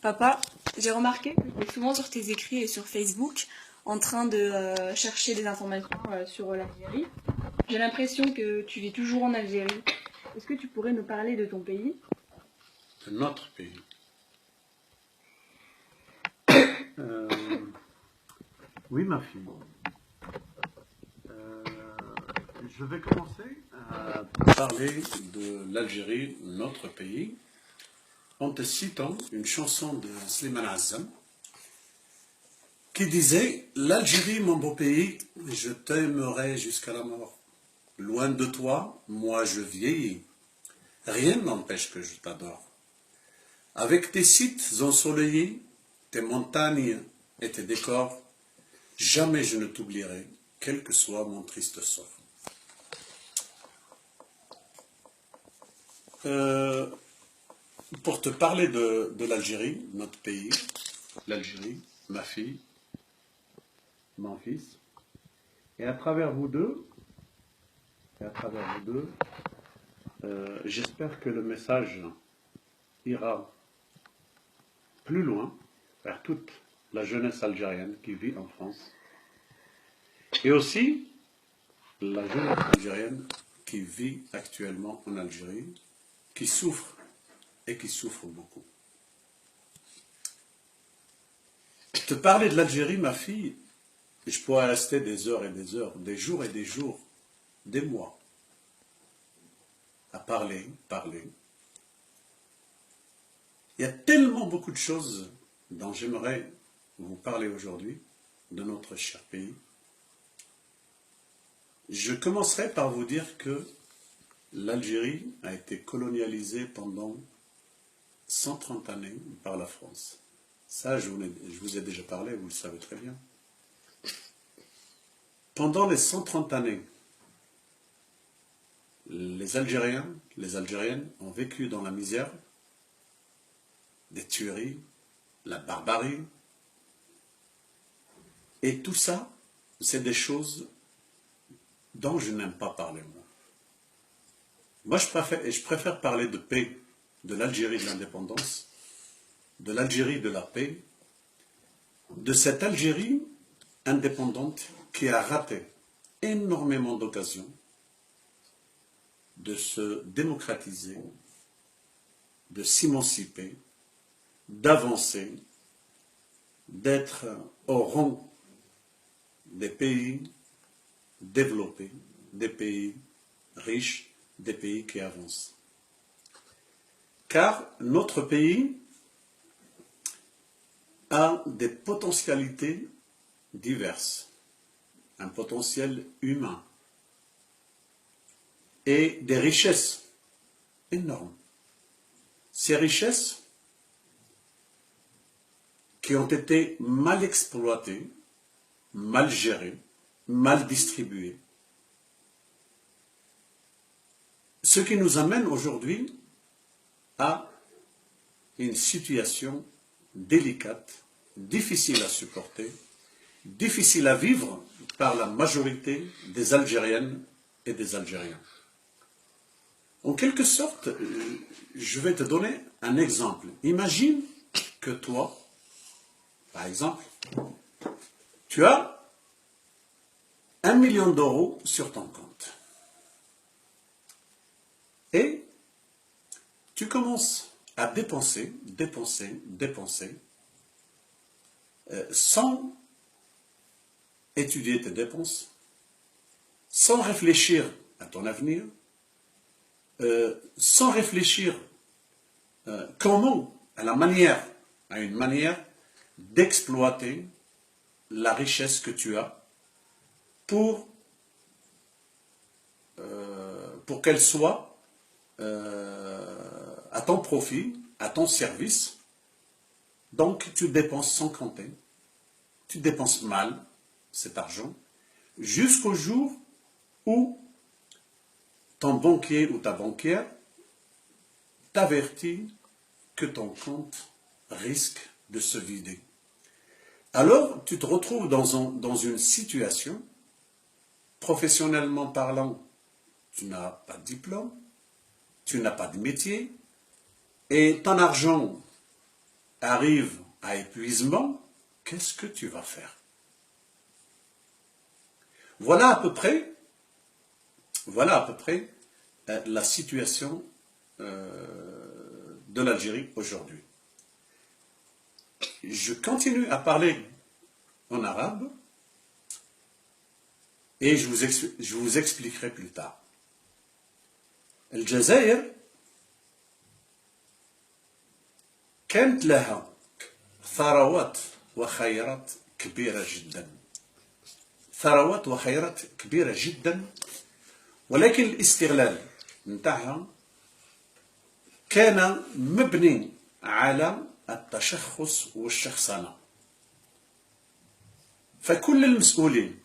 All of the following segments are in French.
Papa, j'ai remarqué que tu es souvent sur tes écrits et sur Facebook en train de chercher des informations sur l'Algérie. J'ai l'impression que tu vis toujours en Algérie. Est-ce que tu pourrais nous parler de ton pays? De notre pays. Oui, ma fille. Je vais commencer à te parler de l'Algérie, notre pays, en te citant une chanson de Slimane Azam qui disait « L'Algérie, mon beau pays, je t'aimerai jusqu'à la mort. Loin de toi, moi je vieillis. Rien n'empêche que je t'adore. Avec tes sites ensoleillés, tes montagnes et tes décors, jamais je ne t'oublierai, quel que soit mon triste sort. » Pour te parler de l'Algérie, notre pays, l'Algérie, ma fille, mon fils, et à travers vous deux, j'espère que le message ira plus loin vers toute la jeunesse algérienne qui vit en France, et aussi la jeunesse algérienne qui vit actuellement en Algérie, qui souffre et qui souffre beaucoup. Te parler de l'Algérie, ma fille, je pourrais rester des heures et des heures, des jours et des jours, des mois, à parler. Il y a tellement beaucoup de choses dont j'aimerais vous parler aujourd'hui, de notre cher pays. Je commencerai par vous dire que l'Algérie a été colonialisée pendant 130 années par la France. Ça, je vous ai déjà parlé, vous le savez très bien. Pendant les 130 années, les Algériens, les Algériennes ont vécu dans la misère, des tueries, la barbarie. Et tout ça, c'est des choses dont je n'aime pas parler, moi. Moi, je préfère parler de paix, de l'Algérie de l'indépendance, de l'Algérie de la paix, de cette Algérie indépendante qui a raté énormément d'occasions de se démocratiser, de s'émanciper, d'avancer, d'être au rang des pays développés, des pays riches, des pays qui avancent. Car notre pays a des potentialités diverses, un potentiel humain et des richesses énormes. Ces richesses qui ont été mal exploitées, mal gérées, mal distribuées. Ce qui nous amène aujourd'hui à une situation délicate, difficile à supporter, difficile à vivre par la majorité des Algériennes et des Algériens. En quelque sorte, je vais te donner un exemple. Imagine que toi, par exemple, tu as 1 million d'euros sur ton compte. Et tu commences à dépenser, sans étudier tes dépenses, sans réfléchir à ton avenir, sans réfléchir à une manière d'exploiter la richesse que tu as pour qu'elle soit à ton profit, à ton service. Donc tu dépenses sans compter, tu dépenses mal cet argent, jusqu'au jour où ton banquier ou ta banquière t'avertit que ton compte risque de se vider. Alors tu te retrouves dans une situation, professionnellement parlant, tu n'as pas de diplôme, tu n'as pas de métier, et ton argent arrive à épuisement, qu'est-ce que tu vas faire? Voilà à peu près la situation de l'Algérie aujourd'hui. Je continue à parler en arabe et je vous expliquerai plus tard. الجزائر كانت لها ثروات وخيرات كبيرة جدا، ثروات وخيرات كبيرة جدا، ولكن الاستغلال نتاعها كان مبني على التشخص والشخصنة. فكل المسؤولين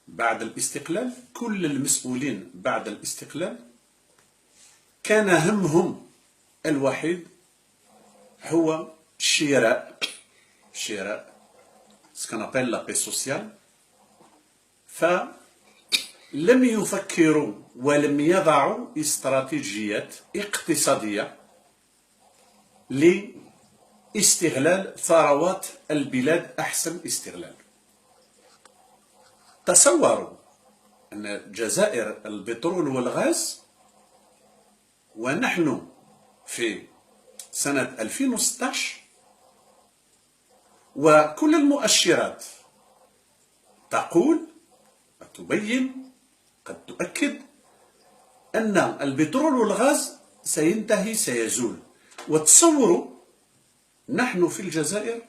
بعد الاستقلال، كل المسؤولين بعد الاستقلال كان همهم الوحيد هو شراء ce qu'on appelle la paix sociale. فلم يفكروا ولم يضعوا استراتيجيات اقتصادية لاستغلال ثروات البلاد أحسن استغلال. تصوروا أن الجزائر البترول والغاز، ونحن في سنة 2016 وكل المؤشرات تقول وتبين قد تؤكد أن البترول والغاز سينتهي، سيزول. وتصوروا نحن في الجزائر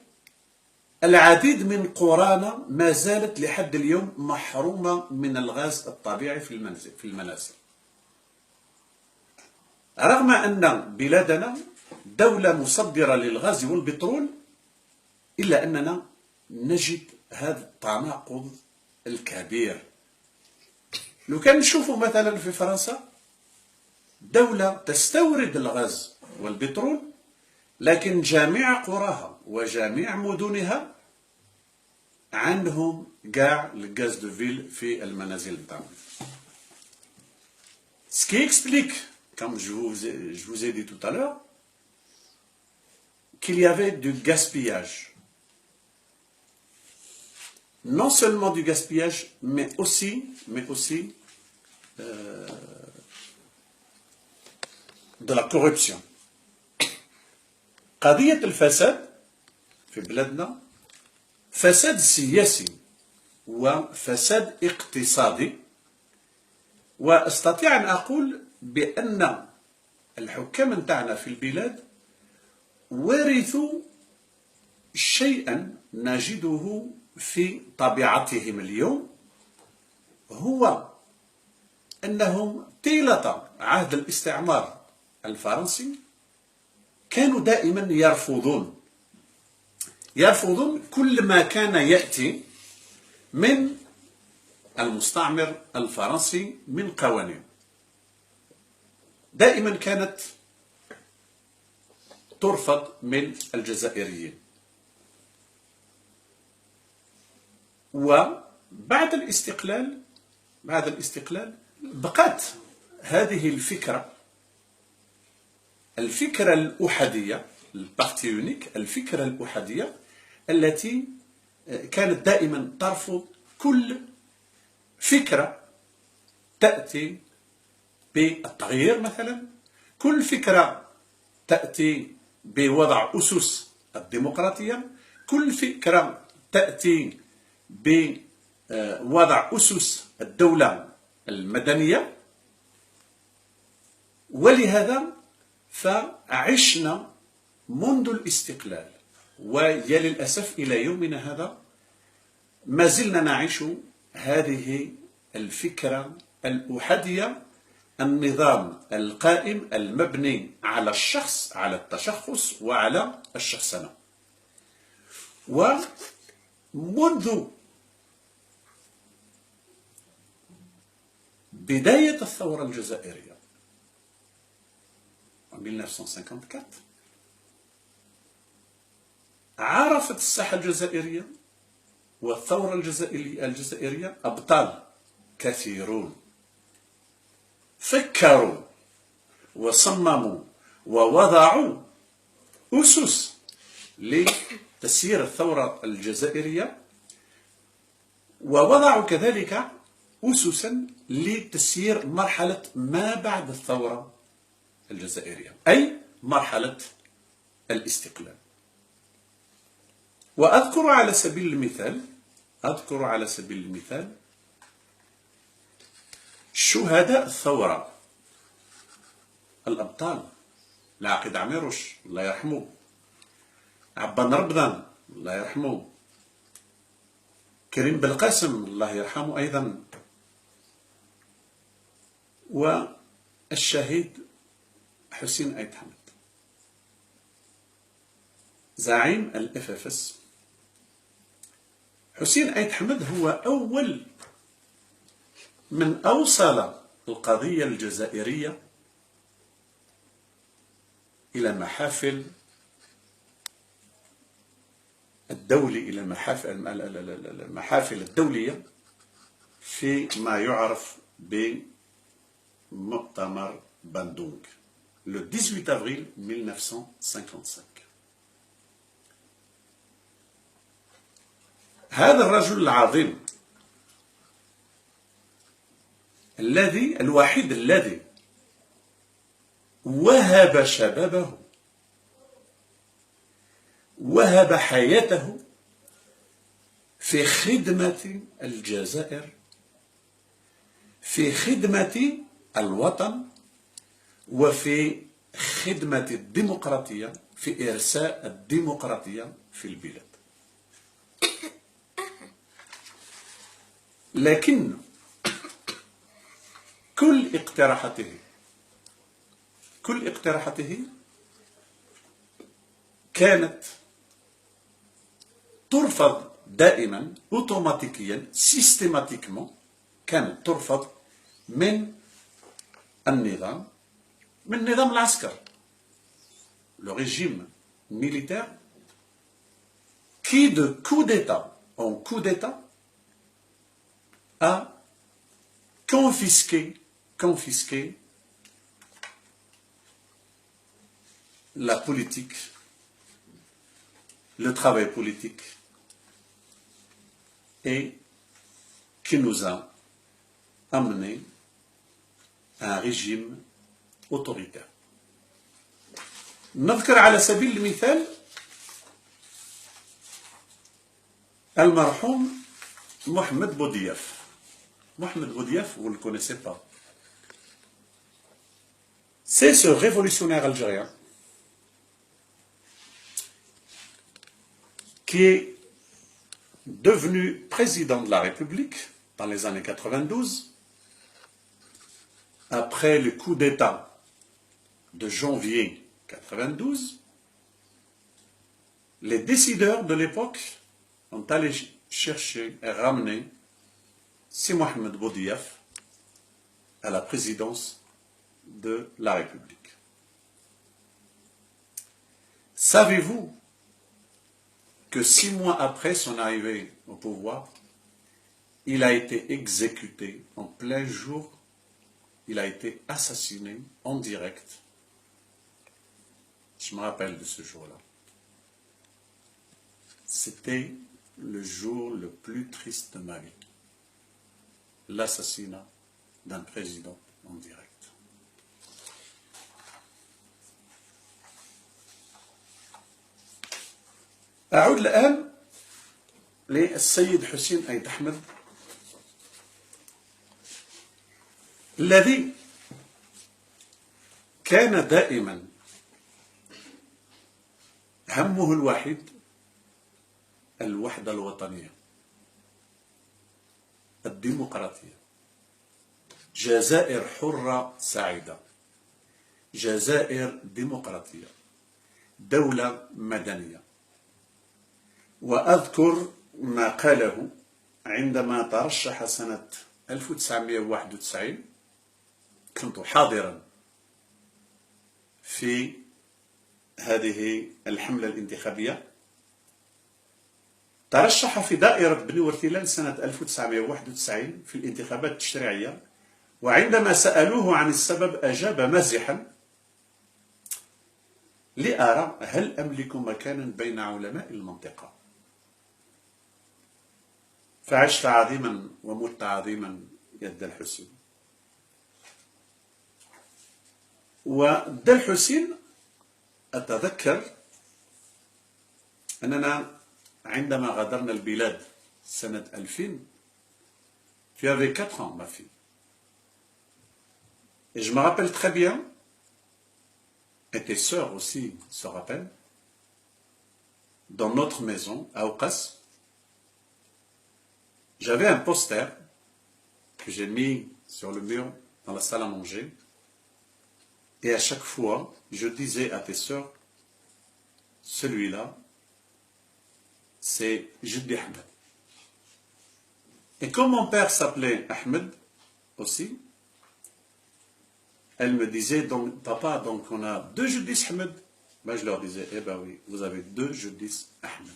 العديد من قرانا ما زالت لحد اليوم محرومة من الغاز الطبيعي في المنازل، رغم أن بلادنا دولة مصدرة للغاز والبترول، إلا أننا نجد هذا التناقض الكبير. لو كان نشوفوا مثلا في فرنسا دولة تستورد الغاز والبترول، لكن جميع قراها وجميع مدنها عندهم كاع الغاز دو فيل في المنازل تاعهم. Ce qui explique, comme je vous ai dit tout à l'heure, qu'il y avait du gaspillage. Non seulement du gaspillage, mais aussi de la corruption. قضية الفساد في بلادنا فساد سياسي وفساد اقتصادي، واستطيع أن أقول بأن الحكام نتاعنا في البلاد ورثوا شيئا نجده في طبيعتهم اليوم، هو أنهم طيلة عهد الاستعمار الفرنسي كانوا دائما يرفضون كل ما كان يأتي من المستعمر الفرنسي من قوانين. دائما كانت ترفض من الجزائريين. وبعد الاستقلال بقت هذه الفكرة الأحادية، البارتي يونيك، الفكرة الأحادية التي كانت دائما ترفض كل فكرة تأتي بالتغيير، مثلا كل فكرة تأتي بوضع أسس الديمقراطية، كل فكرة تأتي بوضع أسس الدولة المدنية. ولهذا فعشنا منذ الاستقلال ويا للأسف إلى يومنا هذا ما زلنا نعيش هذه الفكرة الأحادية، النظام القائم المبني على الشخص، على التشخص وعلى الشخصنة. ومنذ بداية الثورة الجزائرية 1954 عرفت الساحة الجزائرية والثورة الجزائرية أبطال كثيرون فكروا وصمموا ووضعوا أسس لتسيير الثورة الجزائرية، ووضعوا كذلك أسسا لتسيير مرحلة ما بعد الثورة الجزائرية، أي مرحلة الاستقلال. وأذكر على سبيل المثال شهداء الثورة الأبطال: العقيد عميروش الله يرحمه، عبان ربضان الله يرحمه، كريم بالقاسم الله يرحمه أيضا، والشهيد حسين أيت حمد زعيم الFFS. حسين أيت حمد هو أول من أوصل القضية الجزائرية إلى محافل المحافل الدولية في ما يعرف بمؤتمر باندونغ le 18 avril 1955. هذا الرجل العظيم الوحيد الذي وهب شبابه، وهب حياته في خدمة الجزائر، في خدمة الوطن، وفي خدمة الديمقراطية، في إرساء الديمقراطية في البلاد. لكن كل اقتراحاته كانت ترفض دائما، اوتوماتيكيا، سيستماتيكمون، كانت ترفض من النظام العسكري، le régime militaire, qui de coup d'État en coup d'État a confisqué la politique, le travail politique, et qui nous a amené à un régime autoritaire. نذكر على سبيل المثال المرحوم محمد بودياف. Mohamed Boudiaf, vous ne le connaissez pas. C'est ce révolutionnaire algérien qui est devenu président de la République dans les années 92, après le coup d'État de janvier 92. Les décideurs de l'époque ont allé chercher et ramener Si Mohamed Boudiaf à la présidence de la République. Savez-vous que 6 mois après son arrivée au pouvoir, il a été exécuté en plein jour, il a été assassiné en direct. Je me rappelle de ce jour-là. C'était le jour le plus triste de ma vie. L'assassinat d'un président en direct. أعود الآن للسيد حسين أيت حمد الذي كان دائما همه الوحيد الوحدة الوطنية، الديمقراطية، جزائر حرة سعيدة، جزائر ديمقراطية، دولة مدنية. وأذكر ما قاله عندما ترشح سنة 1991، كنت حاضرا في هذه الحملة الانتخابية. ترشح في دائرة بني ورتيلان سنة 1991 في الانتخابات التشريعية، وعندما سألوه عن السبب أجاب مازحا: لأرى هل أملك مكانا بين علماء المنطقة. فعشت عظيما ومت عظيما يد الحسين. ود الحسين أتذكر أننا عندما غادرنا البلاد سنة 2000 tu avais 4 ans ma fille. Et je me rappelle très bien, et tes sœurs aussi se rappellent, dans notre maison à Ouqas, j'avais un poster que j'ai mis sur le mur dans la salle à manger. Et à chaque fois, je disais à tes sœurs, celui-là, c'est Jiddi Ahmed. Et comme mon père s'appelait Ahmed aussi, elle me disait, donc, papa, donc on a 2 Jiddi Ahmed. Ben, je leur disais, eh ben oui, vous avez 2 Jiddi Ahmed.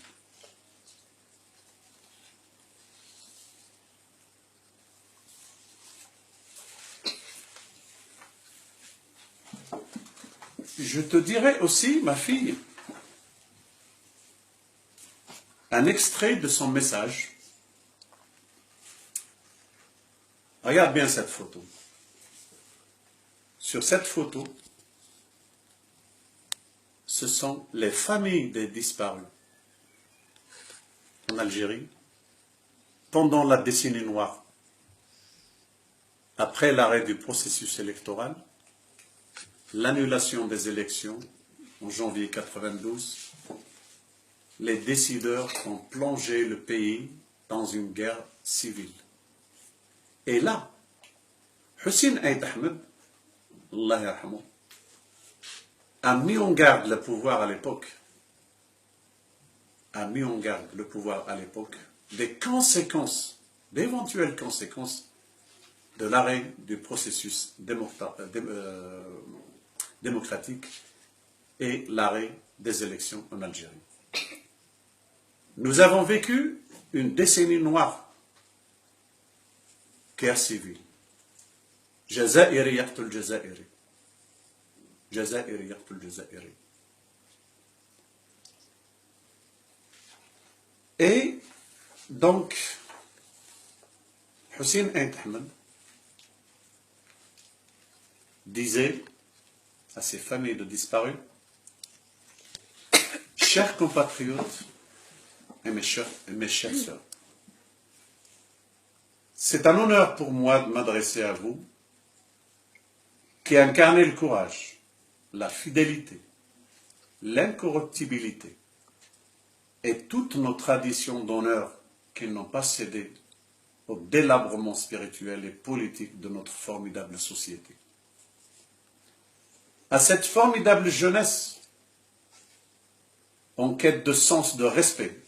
Je te dirai aussi, ma fille, un extrait de son message. Regarde bien cette photo. Sur cette photo, ce sont les familles des disparus en Algérie pendant la décennie noire, après l'arrêt du processus électoral, l'annulation des élections en janvier 92, les décideurs ont plongé le pays dans une guerre civile. Et là, Hussein Aït Ahmed, Allah yarhamou, a mis en garde le pouvoir à l'époque, des conséquences, d'éventuelles conséquences de l'arrêt du processus démocratique et l'arrêt des élections en Algérie. Nous avons vécu une décennie noire, guerre civile. Jazairi yaqtul Jazairi. Jazairi yaqtul Jazairi. Et donc, Hussein Aït Ahmed disait à ses familles de disparus, chers compatriotes et mes chères sœurs, c'est un honneur pour moi de m'adresser à vous qui incarnez le courage, la fidélité, l'incorruptibilité et toutes nos traditions d'honneur qui n'ont pas cédé au délabrement spirituel et politique de notre formidable société. À cette formidable jeunesse, en quête de sens de respect,